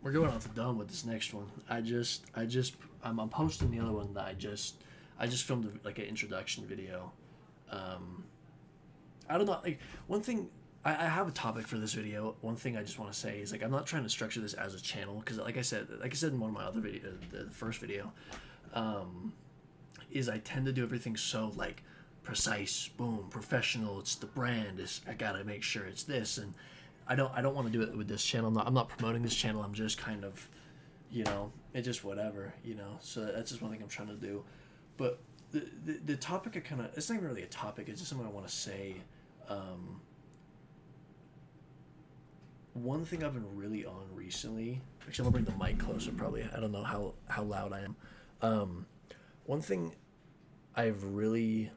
we're going off the dome with this next one. I'm posting the other one that I just filmed like an introduction video. Um, I don't know. Like one thing, I have a topic for this video. One thing I just want to say is like I'm not trying to structure this as a channel because like I said in one of my other video, the first video, um, is I tend to do everything so like precise, boom, professional. It's the brand. It's I gotta make sure it's this, and I don't want to do it with this channel. I'm not promoting this channel. I'm just kind of, it's just whatever, So that's just one thing I'm trying to do. But the topic I kind of it's not even really a topic. It's just something I want to say. One thing I've been really on recently. Actually, I'm gonna bring the mic closer. Probably I don't know how loud I am. One thing I've really,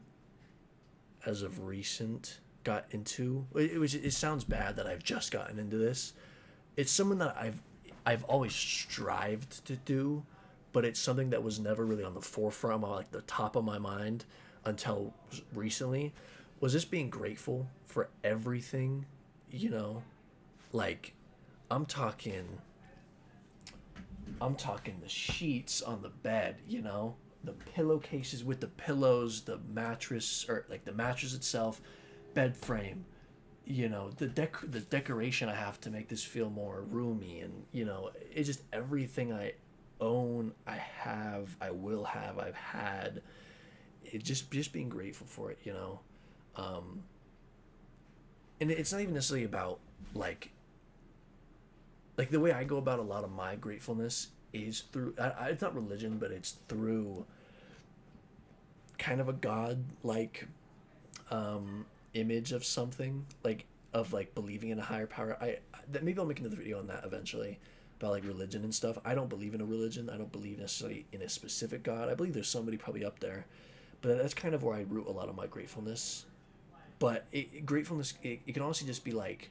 as of recent, got into. It sounds bad that I've just gotten into this. It's something that I've always strived to do, but it's something that was never really on the forefront, or like the top of my mind until recently. Was just being grateful for everything, like I'm talking the sheets on the bed, the pillowcases with the pillows, the mattress or like the mattress itself, bed frame, the decoration I have to make this feel more roomy, and it's just everything I own, I have, I will have, I've had. It just being grateful for it, um, and it's not even necessarily about like the way I go about a lot of my gratefulness is through it's not religion, but it's through kind of a god like image of something, like of like believing in a higher power. That maybe I'll make another video on that eventually about like religion and stuff. I don't believe in a religion. I don't believe necessarily in a specific god. I believe there's somebody probably up there, but that's kind of where I root a lot of my gratefulness. But gratefulness, it can honestly just be like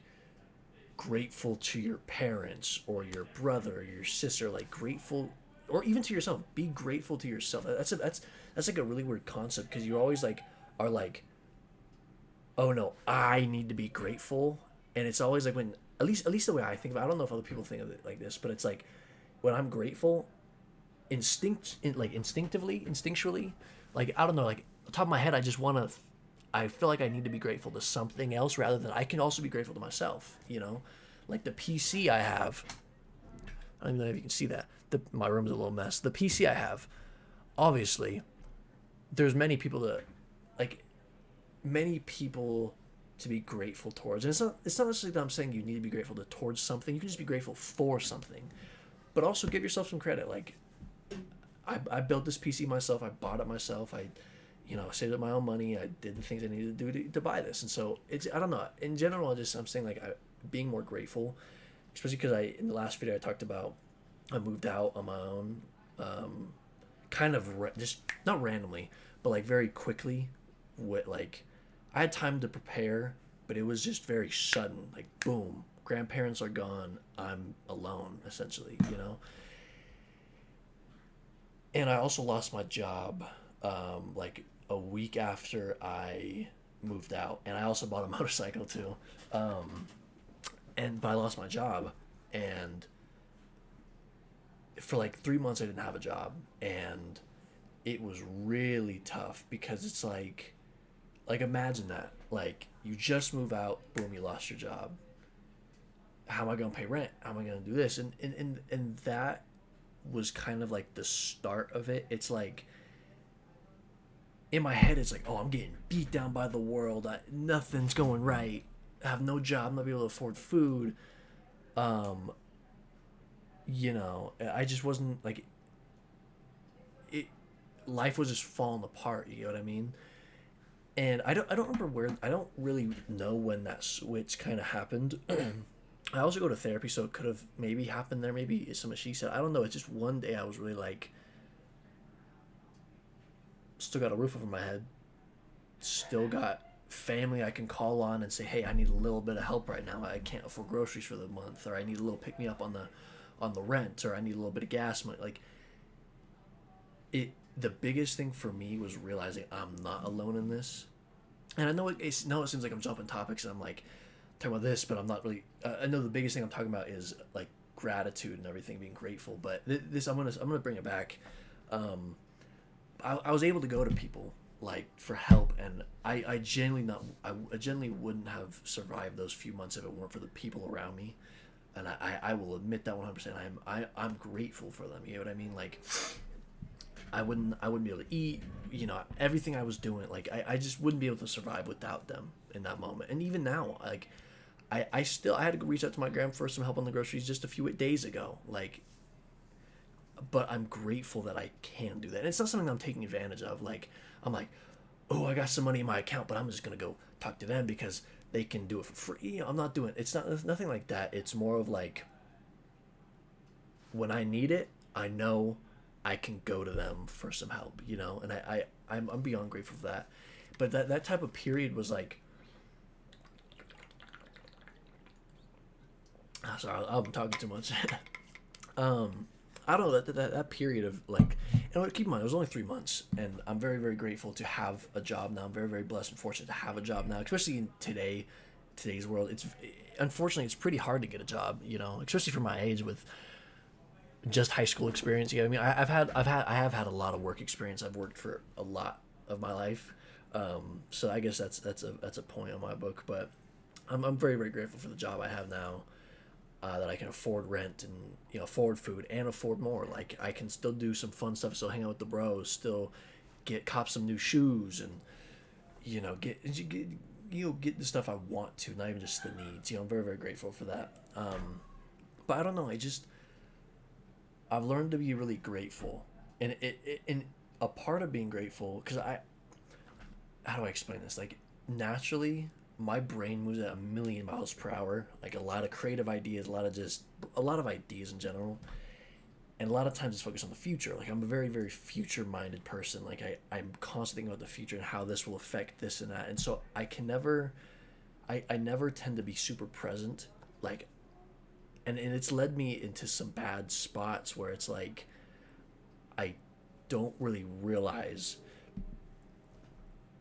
grateful to your parents or your brother or your sister, like grateful, or even to yourself. Be grateful to yourself. That's like a really weird concept because you always like are like, oh no, I need to be grateful, and it's always like when at least the way I think of it. I don't know if other people think of it like this, but it's like when I'm grateful, instinctually, like I don't know, like on top of my head, I feel like I need to be grateful to something else rather than I can also be grateful to myself, Like the PC I have, I don't even know if you can see that. My room's a little mess. The PC I have, obviously, there's many people to be grateful towards. And it's not necessarily that I'm saying you need to be grateful towards something. You can just be grateful for something. But also give yourself some credit. Like, I built this PC myself. I bought it myself. I saved up my own money. I did the things I needed to do to buy this. And so I don't know. In general, I'm saying like being more grateful, especially because in the last video I talked about I moved out on my own, kind of just not randomly, but like very quickly. With like, I had time to prepare, but it was just very sudden. Like boom, grandparents are gone. I'm alone essentially, And I also lost my job, like a week after I moved out, and I also bought a motorcycle too. But I lost my job, and for like 3 months I didn't have a job, and it was really tough because it's like imagine that, like you just move out, boom, you lost your job. How am I gonna pay rent? How am I gonna do this? And that was kind of like the start of it. It's like in my head, it's like, oh, I'm getting beat down by the world. Nothing's going right. I have no job. I'm not able to afford food. I just wasn't like it. Life was just falling apart. You know what I mean? And I don't remember where. I don't really know when that switch kind of happened. I also go to therapy, so it could have maybe happened there. Maybe it's something she said. I don't know. It's just one day I was really like, still got a roof over my head, still got family I can call on and say, hey, I need a little bit of help right now. I can't afford groceries for the month, or I need a little pick me up on the rent, or I need a little bit of gas money. Like the biggest thing for me was realizing I'm not alone in this. And I know it seems like I'm jumping topics and I'm like talking about this, but I'm not really. I know the biggest thing I'm talking about is like gratitude and everything, being grateful. But this I'm gonna bring it back. I was able to go to people like for help, and I genuinely wouldn't have survived those few months if it weren't for the people around me, and I will admit that 100%. I'm grateful for them. You know what I mean? Like I wouldn't be able to eat. You know, everything I was doing, like I just wouldn't be able to survive without them in that moment. And even now, like I had to go reach out to my grandma for some help on the groceries just a few days ago. Like, but I'm grateful that I can do that. And it's not something I'm taking advantage of. Like, I'm like, oh, I got some money in my account, but I'm just going to go talk to them because they can do it for free. You know, I'm not doing it's nothing like that. It's more of like, when I need it, I know I can go to them for some help, you know? And I'm beyond grateful for that. But that type of period was like, sorry, I'm talking too much. I don't know, that period of like, and keep in mind, it was only 3 months, and I'm very, very grateful to have a job now. I'm very, very blessed and fortunate to have a job now, especially in today's world. Unfortunately, it's pretty hard to get a job, you know, especially for my age with just high school experience. You know what I mean? I have had a lot of work experience. I've worked for a lot of my life. So I guess that's a point on my book, but I'm very, very grateful for the job I have now. That I can afford rent and, you know, afford food and afford more. Like, I can still do some fun stuff, still hang out with the bros, still cop some new shoes, and, you know, get the stuff I want to, not even just the needs. You know, I'm very, very grateful for that. But I don't know, I've learned to be really grateful, and and a part of being grateful, because how do I explain this? Like, naturally, my brain moves at 1,000,000 miles per hour. Like, a lot of creative ideas, a lot of ideas in general, and a lot of times it's focused on the future. Like, I'm a very, very future-minded person. Like, I'm constantly thinking about the future and how this will affect this and that, and so I never tend to be super present. Like, and it's led me into some bad spots where it's like I don't really realize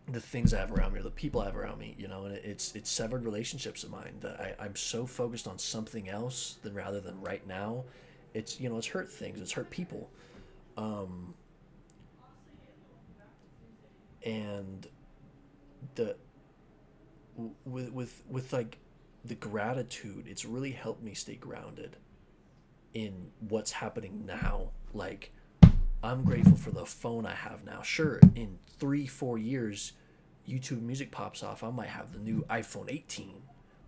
the things I have around me or the people I have around me, you know, and it's severed relationships of mine that I'm so focused on something else rather than right now. It's, you know, it's hurt things, it's hurt people. And the with like the gratitude, it's really helped me stay grounded in what's happening now. Like, I'm grateful for the phone I have now. Sure, in 3-4 years, YouTube Music pops off, I might have the new iPhone 18.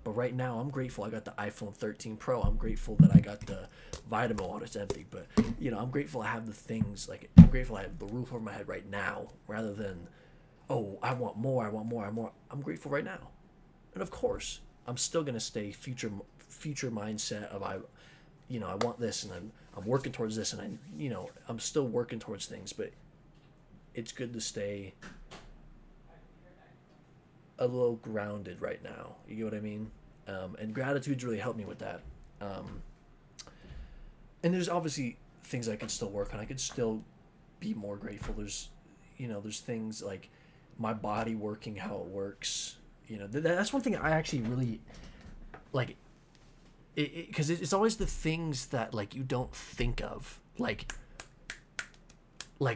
But right now, I'm grateful I got the iPhone 13 Pro. I'm grateful that I got the vitamin water. It's empty, but, you know, I'm grateful I have the things. Like, I'm grateful I have the roof over my head right now, rather than, oh, I want more. I'm grateful right now, and of course, I'm still gonna stay future mindset of I want this, and I'm working towards this, and I'm still working towards things, but it's good to stay a little grounded right now. You get what I mean? And gratitude's really helped me with that. And there's obviously things I can still work on. I could still be more grateful. There's things like my body working how it works. You know, that's one thing I actually really like. Because it's always the things that like you don't think of, like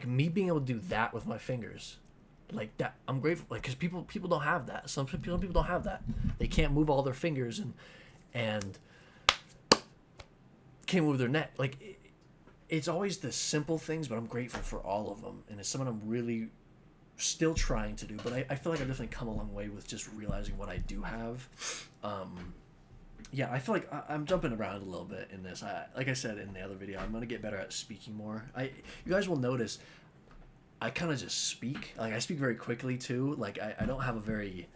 me being able to do that with my fingers, like that. I'm grateful, like, because people don't have that. Some people don't have that. They can't move all their fingers and can't move their neck. Like, it's always the simple things, but I'm grateful for all of them, and it's something I'm really still trying to do. But I feel like I've definitely come a long way with just realizing what I do have. Yeah, I feel like I'm jumping around a little bit in this. Like I said in the other video, I'm gonna get better at speaking more. You guys will notice I kind of just speak. Like, I speak very quickly too. Like, I don't have a very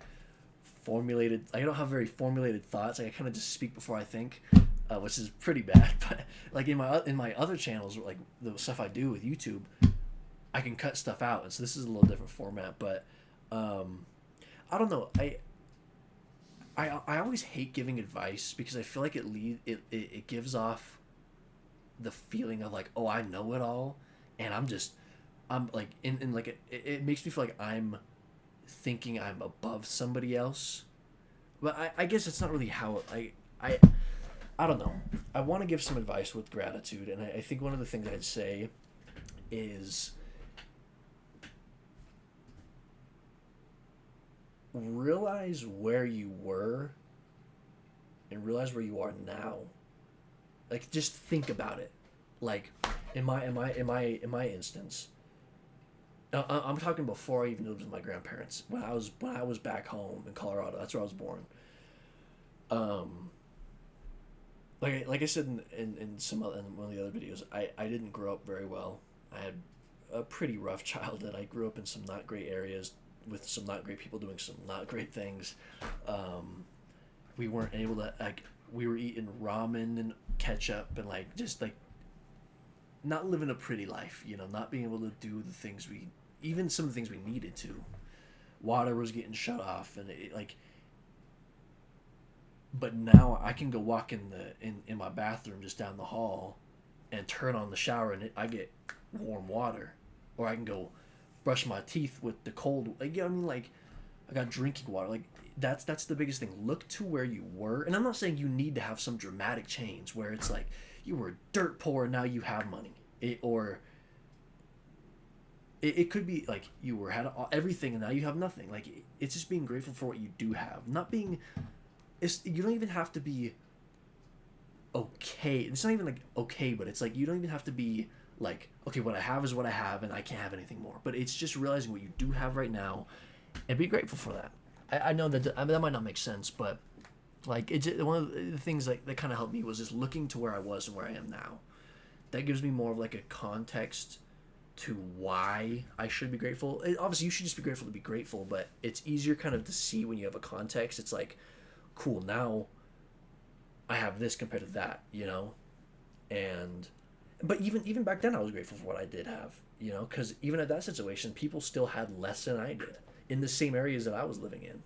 formulated. I don't have very formulated thoughts. Like, I kind of just speak before I think, which is pretty bad. But like in my other channels, like the stuff I do with YouTube, I can cut stuff out, and so this is a little different format. But I don't know. I always hate giving advice because I feel like it gives off the feeling of like, oh, I know it all, and I'm like in like it makes me feel like I'm thinking I'm above somebody else. But I guess it's not really how I don't know. I want to give some advice with gratitude, and I think one of the things I'd say is realize where you were and realize where you are now. Like, just think about it. Like, in my instance, I'm talking before I even lived with my grandparents. When I was back home in Colorado, that's where I was born. Um, like I said in some other, in one of the other videos, I didn't grow up very well. I had a pretty rough childhood. I grew up in some not great areas with some not great people doing some not great things. We weren't able to, like, we were eating ramen and ketchup and like just like not living a pretty life, not being able to do the things even some of the things we needed to. Water was getting shut off, and like, but now I can go walk in my bathroom just down the hall and turn on the shower, and I get warm water, or I can go brush my teeth with the cold. Like, I mean, like, I got drinking water. Like, that's the biggest thing. Look to where you were, and I'm not saying you need to have some dramatic change where it's like you were dirt poor and now you have money, or it could be like you had everything and now you have nothing. Like, it's just being grateful for what you do have, not being. You don't even have to be okay. It's not even like okay, but it's like you don't even have to be like, okay, what I have is what I have and I can't have anything more. But it's just realizing what you do have right now and be grateful for that. I know that that might not make sense, but like, it's one of the things that kind of helped me was just looking to where I was and where I am now. That gives me more of like a context to why I should be grateful. Obviously, you should just be grateful to be grateful, but it's easier kind of to see when you have a context. It's like, cool, now I have this compared to that, and but even back then I was grateful for what I did have, because even at that situation people still had less than I did in the same areas that I was living in,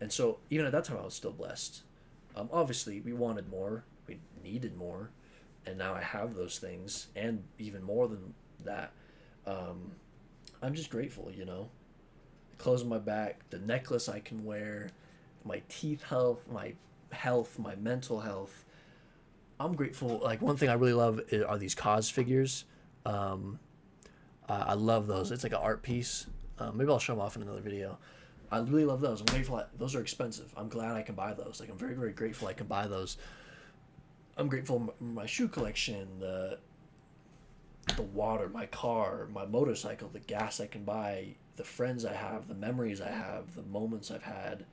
and so even at that time I was still blessed. Obviously we wanted more, we needed more, and now I have those things and even more than that. I'm just grateful, the clothes on my back, the necklace I can wear, my teeth health, my mental health. I'm grateful. Like, one thing I really love are these cause figures. I love those. It's like an art piece. Maybe I'll show them off in another video. I really love those. I'm grateful. Those are expensive. I'm glad I can buy those. Like, I'm very, very grateful I can buy those. I'm grateful for my shoe collection, the water, my car, my motorcycle, the gas I can buy, the friends I have, the memories I have, the moments I've had,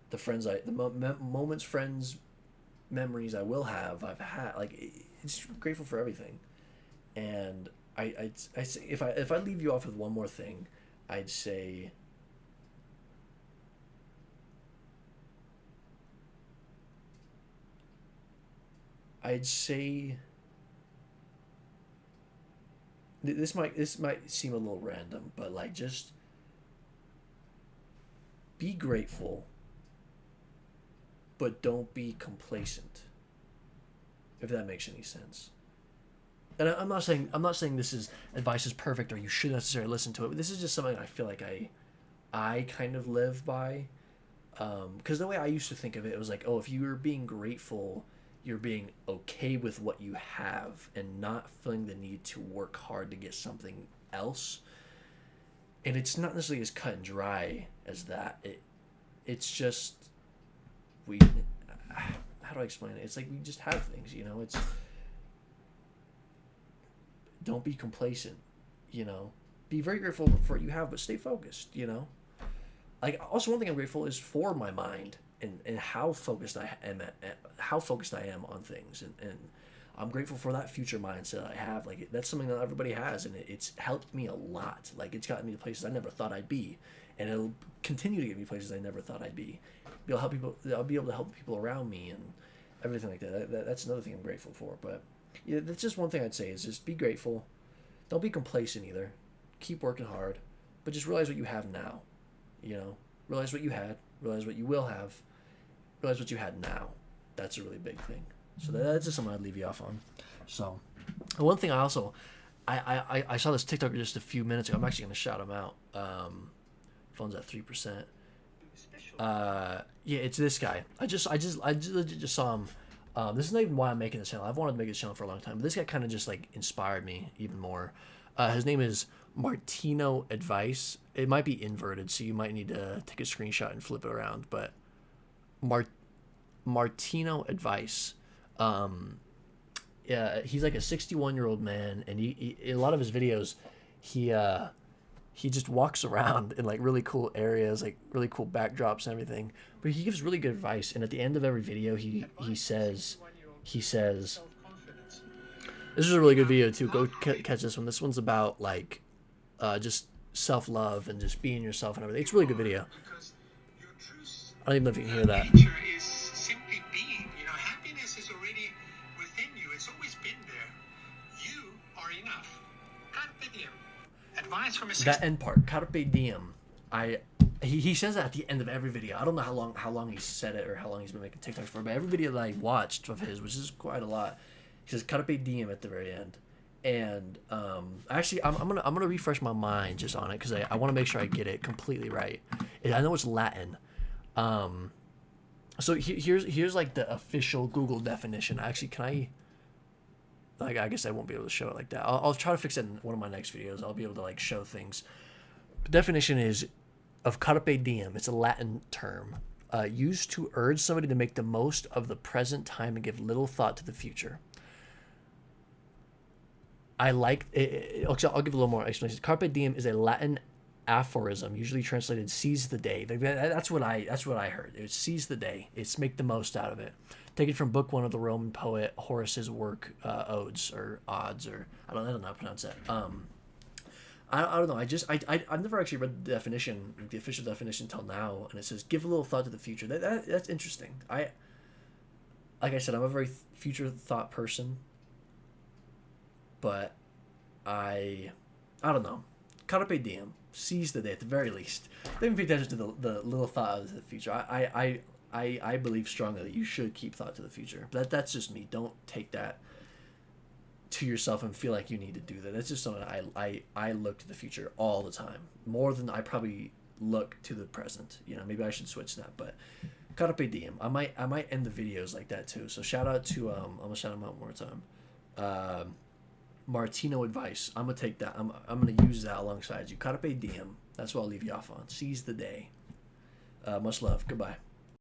the moments, friends, memories I've had. Like, it's grateful for everything. And I say, if I leave you off with one more thing, I'd say this might seem a little random, but like, just be grateful, but don't be complacent, if that makes any sense. And I'm not saying this is advice is perfect or you should necessarily listen to it, but this is just something I feel like I kind of live by. Because the way I used to think of it was like, oh, if you were being grateful, you're being okay with what you have and not feeling the need to work hard to get something else. And it's not necessarily as cut and dry as that. It's just, how do I explain it? It's like we just have things, it's, don't be complacent, be very grateful for what you have, but stay focused, Like, also, one thing I'm grateful is for my mind and how focused I am on things, and I'm grateful for that future mindset I have. Like, that's something that everybody has, and it's helped me a lot. Like, it's gotten me to places I never thought I'd be, and it'll continue to get me places I never thought I'd be. I'll be able to help people around me and everything like that. That's another thing I'm grateful for. But yeah, that's just one thing I'd say is just be grateful. Don't be complacent either. Keep working hard, but just realize what you have now. Realize what you had, realize what you will have, realize what you had now. That's a really big thing. So that's just something I'd leave you off on. So, one thing I saw this TikToker just a few minutes ago. I'm actually going to shout him out. Phone's at 3%. Yeah, it's this guy. I just legit just saw him This is not even why I'm making this channel. I've wanted to make this channel for a long time, but this guy kind of just like inspired me even more. His name is Martino Advice. It might be inverted, so you might need to take a screenshot and flip it around. But Martino Advice. Yeah, he's like a 61-year-old man, and he in a lot of his videos, he just walks around in like really cool areas, like really cool backdrops and everything. But he gives really good advice, and at the end of every video, he says, this is a really good video too. Go catch this one. This one's about like just self-love and just being yourself and everything. It's a really good video. I don't even know if you can hear that. Is simply being. You know, happiness is already within you. It's always been there. You are enough. Carpe Diem. Advice from a That end part, Carpe Diem. He says that at the end of every video. I don't know how long he said it or how long he's been making TikToks for, but every video that I watched of his, which is quite a lot, he says Carpe Diem at the very end. And actually, I'm gonna refresh my mind just on it because I want to make sure I get it completely right. I know it's Latin. So here's like the official Google definition. Actually, can I? Like, I guess I won't be able to show it like that. I'll try to fix it in one of my next videos. I'll be able to like show things. The definition is of Carpe Diem. It's a Latin term used to urge somebody to make the most of the present time and give little thought to the future. I like it. I'll give a little more explanation. Carpe Diem is a Latin aphorism, usually translated "seize the day." That's what I heard. It's seize the day. It's make the most out of it. Taken from book one of the Roman poet Horace's work, Odes or Odds, or I don't know how to pronounce that. I don't know. I've never actually read the definition, the official definition, till now, and it says give a little thought to the future. That's interesting. Like I said, I'm a very future thought person, but I don't know. Carpe Diem. Seize the day at the very least. Don't even pay attention to the little thought of the future. I believe strongly that you should keep thought to the future. But that's just me. Don't take that to yourself and feel like you need to do that. That's just something I look to the future all the time. More than I probably look to the present. You know, maybe I should switch that. But Carpe Diem. I might end the videos like that too. So shout out to I'm gonna shout him out one more time. Martino Advice. I'm gonna take that. I'm gonna use that alongside you. Carpe Diem. That's what I'll leave you off on. Seize the day. Much love. Goodbye.